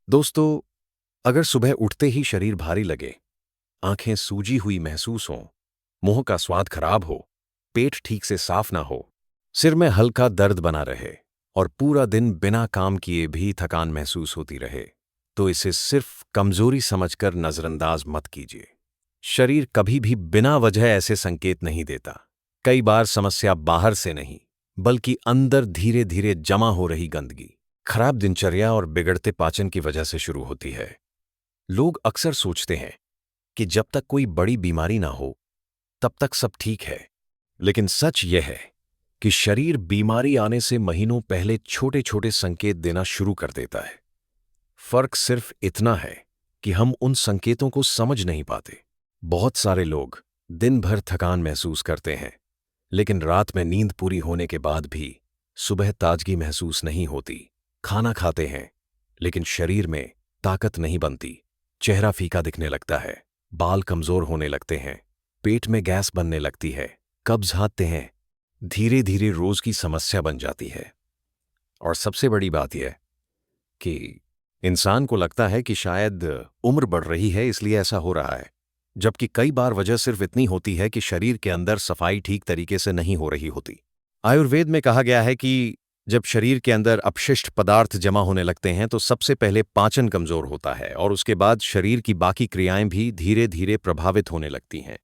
दोस्तों, अगर सुबह उठते ही शरीर भारी लगे, आंखें सूजी हुई महसूस हों, मुंह का स्वाद खराब हो, पेट ठीक से साफ ना हो, सिर में हल्का दर्द बना रहे और पूरा दिन बिना काम किए भी थकान महसूस होती रहे, तो इसे सिर्फ कमजोरी समझकर नजरअंदाज मत कीजिए। शरीर कभी भी बिना वजह ऐसे संकेत नहीं देता। कई बार समस्या बाहर से नहीं, बल्कि अंदर धीरे धीरे जमा हो रही गंदगी, खराब दिनचर्या और बिगड़ते पाचन की वजह से शुरू होती है। लोग अक्सर सोचते हैं कि जब तक कोई बड़ी बीमारी ना हो तब तक सब ठीक है, लेकिन सच यह है कि शरीर बीमारी आने से महीनों पहले छोटे छोटे संकेत देना शुरू कर देता है। फर्क सिर्फ इतना है कि हम उन संकेतों को समझ नहीं पाते। बहुत सारे लोग दिन भर थकान महसूस करते हैं, लेकिन रात में नींद पूरी होने के बाद भी सुबह ताजगी महसूस नहीं होती। खाना खाते हैं, लेकिन शरीर में ताकत नहीं बनती। चेहरा फीका दिखने लगता है, बाल कमजोर होने लगते हैं, पेट में गैस बनने लगती है, कब्ज आते हैं, धीरे धीरे रोज की समस्या बन जाती है। और सबसे बड़ी बात यह कि इंसान को लगता है कि शायद उम्र बढ़ रही है इसलिए ऐसा हो रहा है, जबकि कई बार वजह सिर्फ इतनी होती है कि शरीर के अंदर सफाई ठीक तरीके से नहीं हो रही होती। आयुर्वेद में कहा गया है कि जब शरीर के अंदर अपशिष्ट पदार्थ जमा होने लगते हैं तो सबसे पहले पाचन कमजोर होता है और उसके बाद शरीर की बाकी क्रियाएं भी धीरे धीरे प्रभावित होने लगती हैं।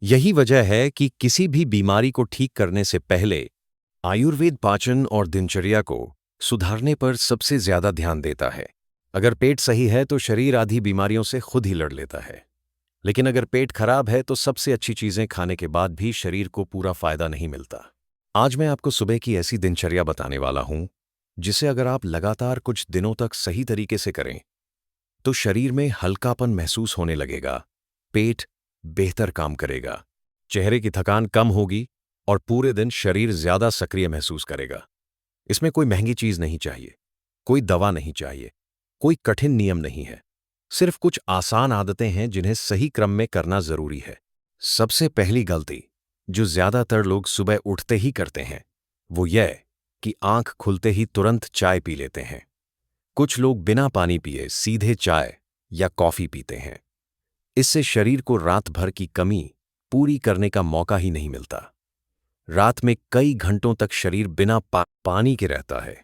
यही वजह है कि किसी भी बीमारी को ठीक करने से पहले आयुर्वेद पाचन और दिनचर्या को सुधारने पर सबसे ज्यादा ध्यान देता है। अगर पेट सही है तो शरीर आधी बीमारियों से खुद ही लड़ लेता है, लेकिन अगर पेट खराब है तो सबसे अच्छी चीजें खाने के बाद भी शरीर को पूरा फायदा नहीं मिलता। आज मैं आपको सुबह की ऐसी दिनचर्या बताने वाला हूं जिसे अगर आप लगातार कुछ दिनों तक सही तरीके से करें तो शरीर में हल्कापन महसूस होने लगेगा, पेट बेहतर काम करेगा, चेहरे की थकान कम होगी और पूरे दिन शरीर ज्यादा सक्रिय महसूस करेगा। इसमें कोई महंगी चीज नहीं चाहिए, कोई दवा नहीं चाहिए, कोई कठिन नियम नहीं है। सिर्फ कुछ आसान आदतें हैं जिन्हें सही क्रम में करना जरूरी है। सबसे पहली गलती जो ज्यादातर लोग सुबह उठते ही करते हैं वो यह कि आंख खुलते ही तुरंत चाय पी लेते हैं। कुछ लोग बिना पानी पिए सीधे चाय या कॉफी पीते हैं। इससे शरीर को रात भर की कमी पूरी करने का मौका ही नहीं मिलता। रात में कई घंटों तक शरीर बिना पानी के रहता है।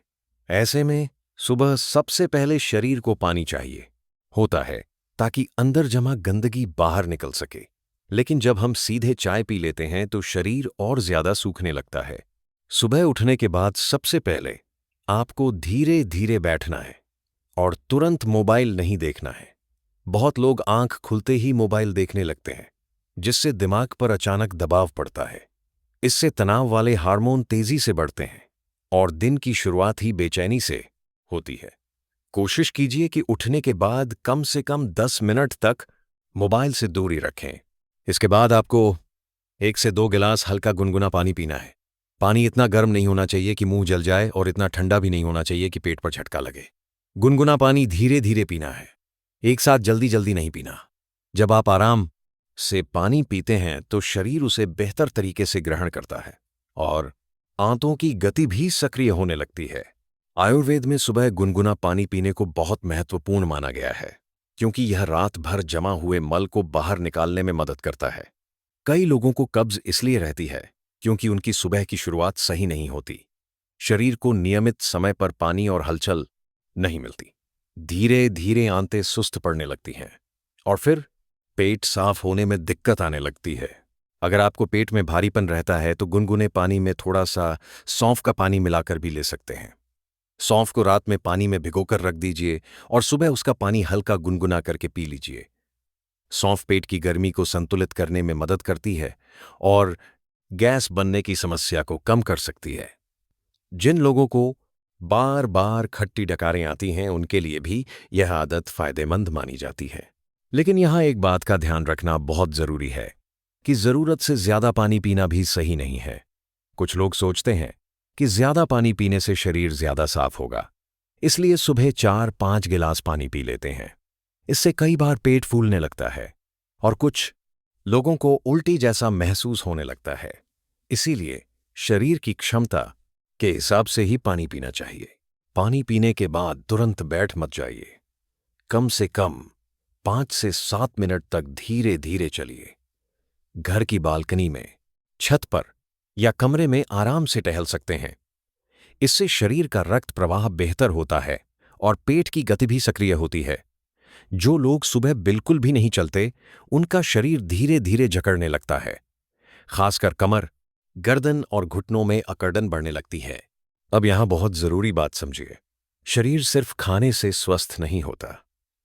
ऐसे में सुबह सबसे पहले शरीर को पानी चाहिए होता है ताकि अंदर जमा गंदगी बाहर निकल सके। लेकिन जब हम सीधे चाय पी लेते हैं तो शरीर और ज्यादा सूखने लगता है। सुबह उठने के बाद सबसे पहले आपको धीरे धीरे बैठना है और तुरंत मोबाइल नहीं देखना है। बहुत लोग आंख खुलते ही मोबाइल देखने लगते हैं, जिससे दिमाग पर अचानक दबाव पड़ता है। इससे तनाव वाले हार्मोन तेजी से बढ़ते हैं और दिन की शुरुआत ही बेचैनी से होती है। कोशिश कीजिए कि उठने के बाद कम से कम 10 मिनट तक मोबाइल से दूरी रखें। इसके बाद आपको 1 से 2 गिलास हल्का गुनगुना पानी पीना है। पानी इतना गर्म नहीं होना चाहिए कि मुंह जल जाए और इतना ठंडा भी नहीं होना चाहिए कि पेट पर झटका लगे। गुनगुना पानी धीरे धीरे पीना है, एक साथ जल्दी जल्दी नहीं पीना। जब आप आराम से पानी पीते हैं तो शरीर उसे बेहतर तरीके से ग्रहण करता है और आंतों की गति भी सक्रिय होने लगती है। आयुर्वेद में सुबह गुनगुना पानी पीने को बहुत महत्वपूर्ण माना गया है, क्योंकि यह रात भर जमा हुए मल को बाहर निकालने में मदद करता है। कई लोगों को कब्ज इसलिए रहती है क्योंकि उनकी सुबह की शुरुआत सही नहीं होती। शरीर को नियमित समय पर पानी और हलचल नहीं मिलती। धीरे धीरे आंतें सुस्त पड़ने लगती हैं और फिर पेट साफ होने में दिक्कत आने लगती है। अगर आपको पेट में भारीपन रहता है तो गुनगुने पानी में थोड़ा सा सौंफ का पानी मिलाकर भी ले सकते हैं। सौंफ को रात में पानी में भिगोकर रख दीजिए और सुबह उसका पानी हल्का गुनगुना करके पी लीजिए। सौंफ पेट की गर्मी को संतुलित करने में मदद करती है और गैस बनने की समस्या को कम कर सकती है। जिन लोगों को बार बार खट्टी डकारें आती हैं उनके लिए भी यह आदत फायदेमंद मानी जाती है। लेकिन यहां एक बात का ध्यान रखना बहुत जरूरी है कि जरूरत से ज्यादा पानी पीना भी सही नहीं है। कुछ लोग सोचते हैं कि ज्यादा पानी पीने से शरीर ज्यादा साफ होगा, इसलिए सुबह 4-5 गिलास पानी पी लेते हैं। इससे कई बार पेट फूलने लगता है और कुछ लोगों को उल्टी जैसा महसूस होने लगता है। इसीलिए शरीर की क्षमता के हिसाब से ही पानी पीना चाहिए। पानी पीने के बाद तुरंत बैठ मत जाइए। कम से कम 5 से 7 मिनट तक धीरे धीरे चलिए। घर की बालकनी में, छत पर या कमरे में आराम से टहल सकते हैं। इससे शरीर का रक्त प्रवाह बेहतर होता है और पेट की गति भी सक्रिय होती है। जो लोग सुबह बिल्कुल भी नहीं चलते, उनका शरीर धीरे धीरे जकड़ने लगता है। खासकर कमर, गर्दन और घुटनों में अकड़न बढ़ने लगती है। अब यहां बहुत जरूरी बात समझिए। शरीर सिर्फ खाने से स्वस्थ नहीं होता।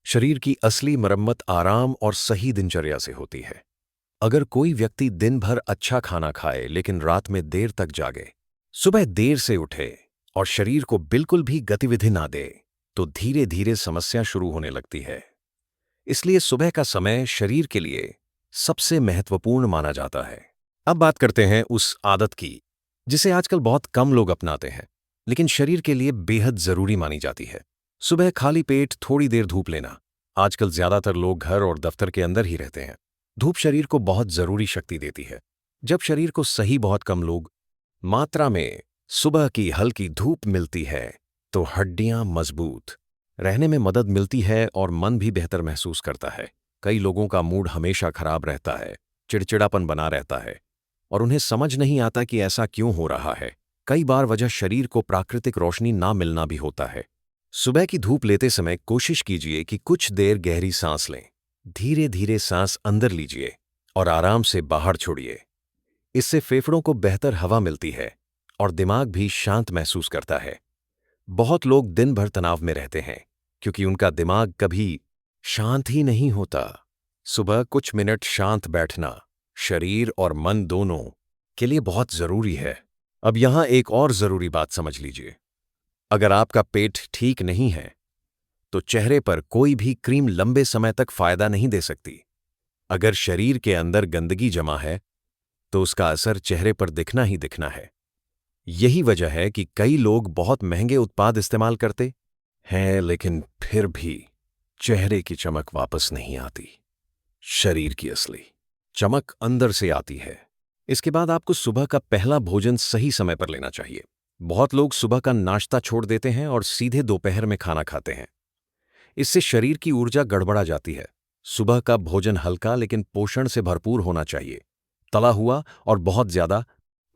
शरीर की असली मरम्मत आराम और सही दिनचर्या से होती है। अगर कोई व्यक्ति दिन भर अच्छा खाना खाए लेकिन रात में देर तक जागे, सुबह देर से उठे और शरीर को बिल्कुल भी गतिविधि ना दे, तो धीरे धीरे समस्या शुरू होने लगती है। इसलिए सुबह का समय शरीर के लिए सबसे महत्वपूर्ण माना जाता है। अब बात करते हैं उस आदत की जिसे आजकल बहुत कम लोग अपनाते हैं, लेकिन शरीर के लिए बेहद जरूरी मानी जाती है। सुबह खाली पेट थोड़ी देर धूप लेना। आजकल ज्यादातर लोग घर और दफ्तर के अंदर ही रहते हैं। धूप शरीर को बहुत जरूरी शक्ति देती है। जब शरीर को सही बहुत कम लोग मात्रा में सुबह की हल्की धूप मिलती है, तो हड्डियां मजबूत रहने में मदद मिलती है और मन भी बेहतर महसूस करता है। कई लोगों का मूड हमेशा खराब रहता है, चिड़चिड़ापन बना रहता है और उन्हें समझ नहीं आता कि ऐसा क्यों हो रहा है। कई बार वजह शरीर को प्राकृतिक रोशनी ना मिलना भी होता है। सुबह की धूप लेते समय कोशिश कीजिए कि कुछ देर गहरी सांस लें। धीरे धीरे सांस अंदर लीजिए और आराम से बाहर छोड़िए। इससे फेफड़ों को बेहतर हवा मिलती है और दिमाग भी शांत महसूस करता है। बहुत लोग दिन भर तनाव में रहते हैं क्योंकि उनका दिमाग कभी शांत ही नहीं होता। सुबह कुछ मिनट शांत बैठना शरीर और मन दोनों के लिए बहुत जरूरी है। अब यहां एक और जरूरी बात समझ लीजिए। अगर आपका पेट ठीक नहीं है, तो चेहरे पर कोई भी क्रीम लंबे समय तक फायदा नहीं दे सकती। अगर शरीर के अंदर गंदगी जमा है, तो उसका असर चेहरे पर दिखना ही दिखना है। यही वजह है कि कई लोग बहुत महंगे उत्पाद इस्तेमाल करते हैं, लेकिन फिर भी चेहरे की चमक वापस नहीं आती। शरीर की असली चमक अंदर से आती है। इसके बाद आपको सुबह का पहला भोजन सही समय पर लेना चाहिए। बहुत लोग सुबह का नाश्ता छोड़ देते हैं और सीधे दोपहर में खाना खाते हैं। इससे शरीर की ऊर्जा गड़बड़ा जाती है। सुबह का भोजन हल्का लेकिन पोषण से भरपूर होना चाहिए। तला हुआ और बहुत ज्यादा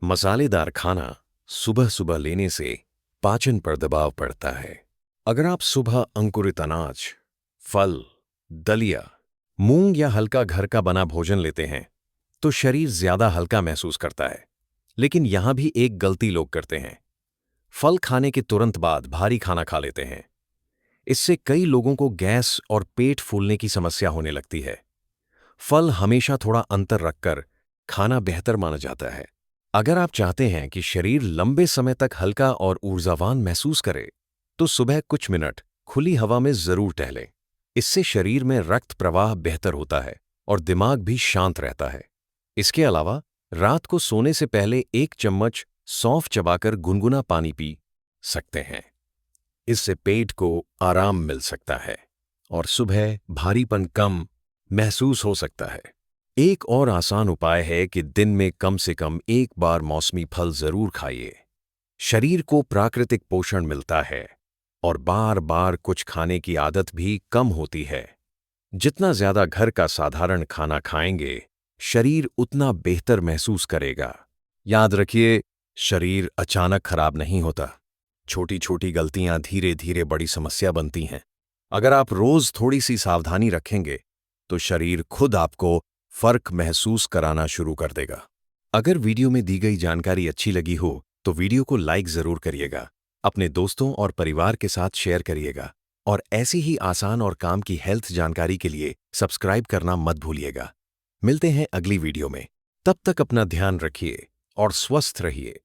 मसालेदार खाना सुबह सुबह लेने से पाचन पर दबाव पड़ता है। अगर आप सुबह अंकुरित अनाज, फल, दलिया, मूंग या हल्का घर का बना भोजन लेते हैं, तो शरीर ज्यादा हल्का महसूस करता है। लेकिन यहां भी एक गलती लोग करते हैं। फल खाने के तुरंत बाद भारी खाना खा लेते हैं। इससे कई लोगों को गैस और पेट फूलने की समस्या होने लगती है। फल हमेशा थोड़ा अंतर रखकर खाना बेहतर माना जाता है। अगर आप चाहते हैं कि शरीर लंबे समय तक हल्का और ऊर्जावान महसूस करे, तो सुबह कुछ मिनट खुली हवा में जरूर टहलें। इससे शरीर में रक्त प्रवाह बेहतर होता है और दिमाग भी शांत रहता है। इसके अलावा रात को सोने से पहले 1 चम्मच सौंफ चबाकर गुनगुना पानी पी सकते हैं। इससे पेट को आराम मिल सकता है और सुबह भारीपन कम महसूस हो सकता है। एक और आसान उपाय है कि दिन में कम से कम 1 बार मौसमी फल जरूर खाइए। शरीर को प्राकृतिक पोषण मिलता है और बार बार कुछ खाने की आदत भी कम होती है। जितना ज्यादा घर का साधारण खाना खाएंगे, शरीर उतना बेहतर महसूस करेगा। याद रखिए, शरीर अचानक खराब नहीं होता। छोटी छोटी गलतियां धीरे धीरे बड़ी समस्या बनती हैं। अगर आप रोज थोड़ी सी सावधानी रखेंगे, तो शरीर खुद आपको फर्क महसूस कराना शुरू कर देगा। अगर वीडियो में दी गई जानकारी अच्छी लगी हो, तो वीडियो को लाइक जरूर करिएगा। अपने दोस्तों और परिवार के साथ शेयर करिएगा और ऐसी ही आसान और काम की हेल्थ जानकारी के लिए सब्सक्राइब करना मत भूलिएगा। मिलते हैं अगली वीडियो में। तब तक अपना ध्यान रखिए और स्वस्थ रहिए।